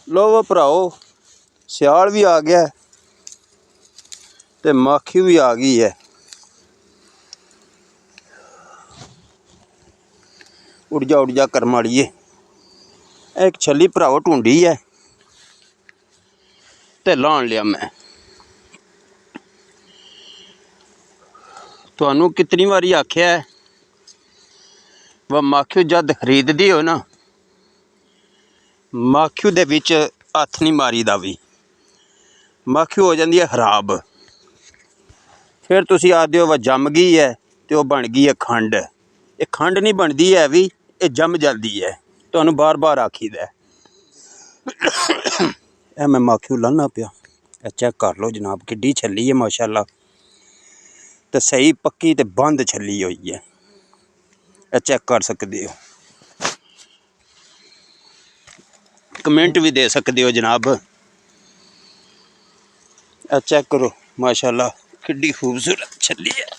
लो वो भराओ सियाल भी आ गया ते माखी भी आ गई है। उड़ जा कर माड़िए। एक छली भराओ ढूंढी है ते लान लिया मैं। तुहानू कितनी बारी आख्या है वह माखियो जद खरीददी हो ना, माखियो दे विच हथ नहीं मारी दा भी, माखियो हो जाती है खराब। फिर तुसी आखदे हो वह जम गई है तो वह बन गई है खंड। ये खंड नहीं बनती है भी, ये जम जाती है। तुहानू बार बार आखीदा है। मैं माखियो लाना पिया, चेक कर लो जनाब किड्डी छली है माशाअल्लाह, तो सही पक्की तो बंद छली हुई है। चेक कर सकते हो, कमेंट भी दे सकते हो जनाब। चेक करो माशाअल्लाह किड्डी खूबसूरत छली है।